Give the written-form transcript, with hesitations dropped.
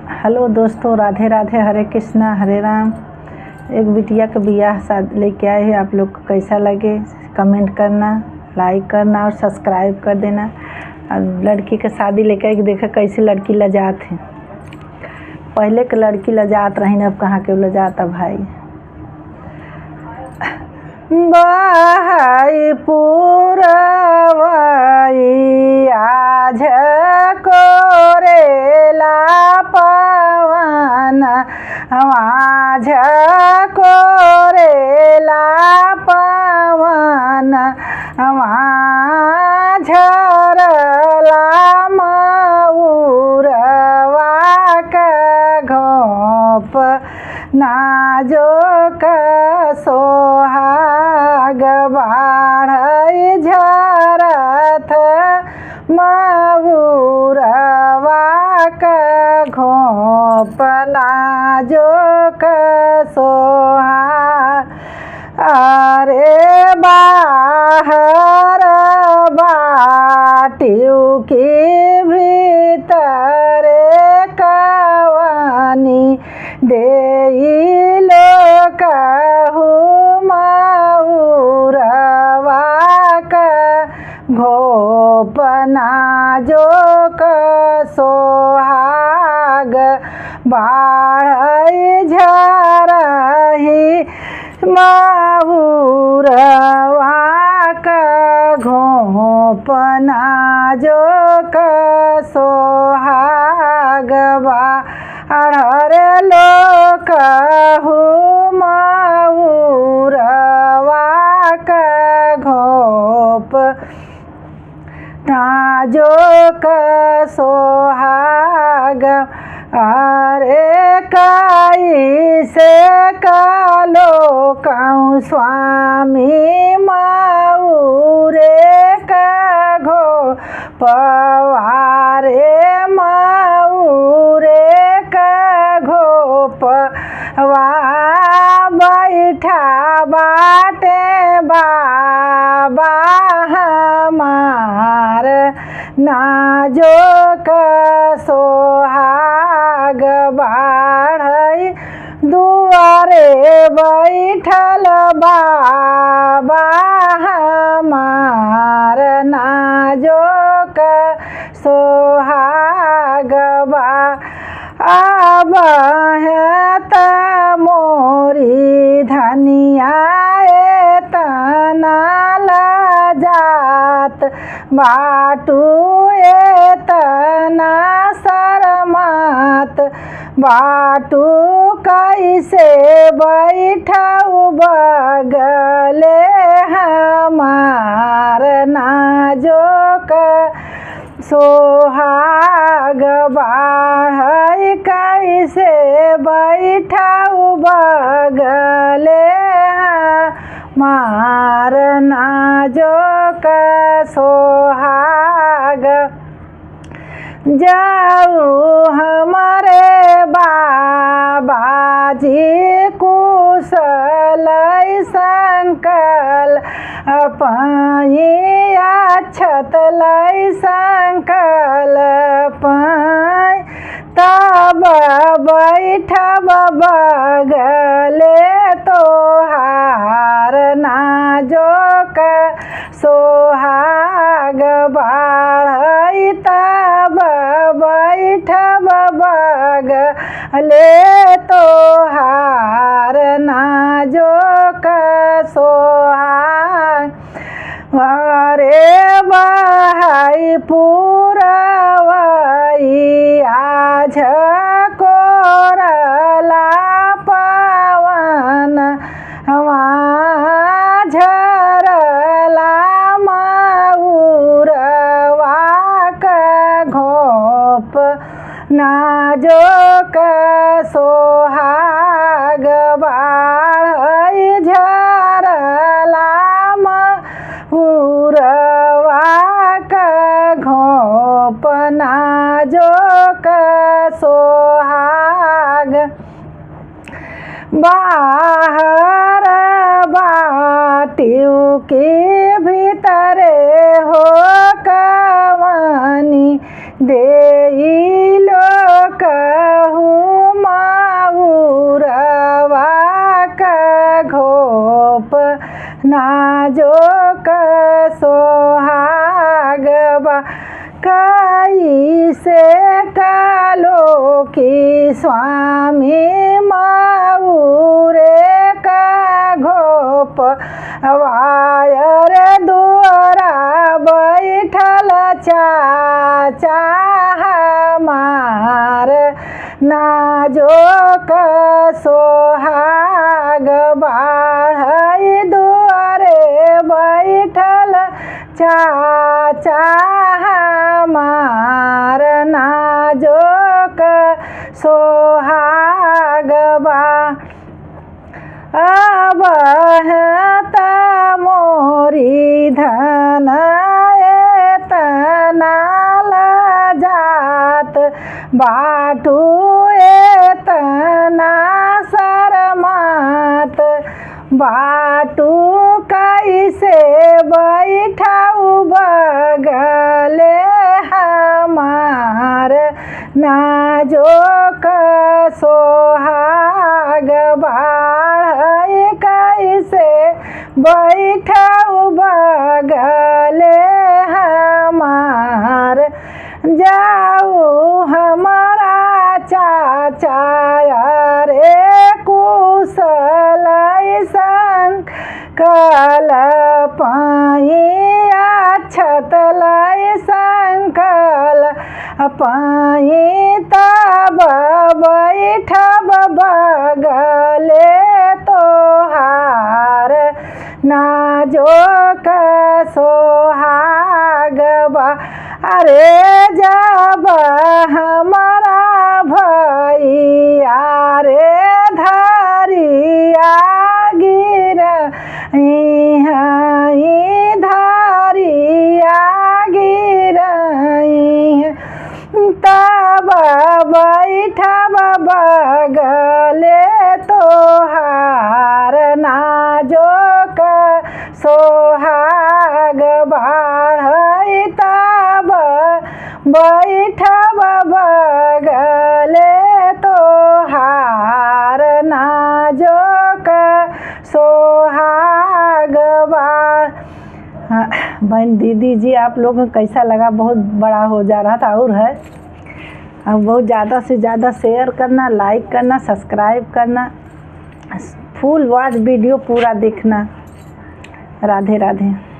Hello दोस्तों, राधे राधे, हरे कृष्णा हरे राम। एक बिटिया का बियाह शादी लेके आए हैं। आप लोग को कैसा लगे कमेंट करना, लाइक करना और सब्सक्राइब कर देना। अब लड़की का शादी लेके आए, देखा कैसे लड़की लजात है। पहले के लड़की लजात रही न, अब कहाँ के लजाता भाई। बहाई पुरवाई आज कोरेला पवन, माझ कोरेला पवन, माझरला मऊरवा का घोप, नाजुक सोहाग बाढ़ई झरत, मऊरवा का घोप, नाजुक सोहाग। अरे बाहर बाटियों के भीतर कवानी देई लोकाहु, मऊरवा का घोप, नाजुक सोहाग बाढ़ई झरही, मऊरवा का घोप, नाजुक सोहाग बाढ़ लोकाहु, मऊरवा का घोप, नाजुक सोहाग। अरे कैसे कालो कहूँ स्वामी, मऊरे का घोप, वारे मऊरे का घोप, वा बैठा बाटे बाबा हमार, नाजुक सोहाग बाढ़ई दुआरे बैठल बाबा हमार, नाजुक सोहाग अब है त मोरी धनिया तना लजात, बाटू तना शरमात, बाटू कैसे बैठऊ बगले हमार, नाजुक सोहाग बाढ़ई कैसे बैठऊ बगले हमार, नाजुक सोहाग। जाऊ हमारे बाबाजी कुशल संकल, पाई अक्षत लय संकल पाई, तब बैठब बगले तोहार, नाजुक सोहाग बाढ़ई, तब बैठब बगले तोहार, नाजुक सोहाग। अरे बहाई पुरवाई आज कोरला पवन, माझरला मऊरवा का घोप, नाजुक सोहाग बाढ़ई झरला मऊरवा का घोप, नाजुक सोहाग। बाहर बाटियों के भीतरे हो कवानी देई लोकाहु, नाजुक सोहाग बा कैसे कालो की स्वामी माऊरे का घोप वायर दुआरा बैठल चाचा हमार नाजुक सोहाग बाढ़ई दुआरे बैठल चाचा हमार नाजुक सोहाग बा अब मोरी धन एतना जात बाटू एतना शरमात बाटू कैसे बैठाऊ बगले हमार नाजुक सोहाग बाढ़ई कैसे बैठाऊ बगले हमार जाऊ हमारा चाचा रे कुशल संकल पाई अक्षत संकल पाई तब बैठब बगले तोहार नाजुक सोहाग बा अरे जब हमारा भैया रे धरिया धरिया गिरई तब बैठब बगले तोहार नाजुक सोहाग बाढ़ई तब बैठब बगले तोहार नाजुक सोहाग बाढ़। बहन दीदी जी आप लोगों को कैसा लगा? बहुत बड़ा हो जा रहा था और है अब बहुत ज़्यादा से ज़्यादा शेयर करना, लाइक करना, सब्सक्राइब करना, फुल वॉच वीडियो पूरा देखना। राधे राधे।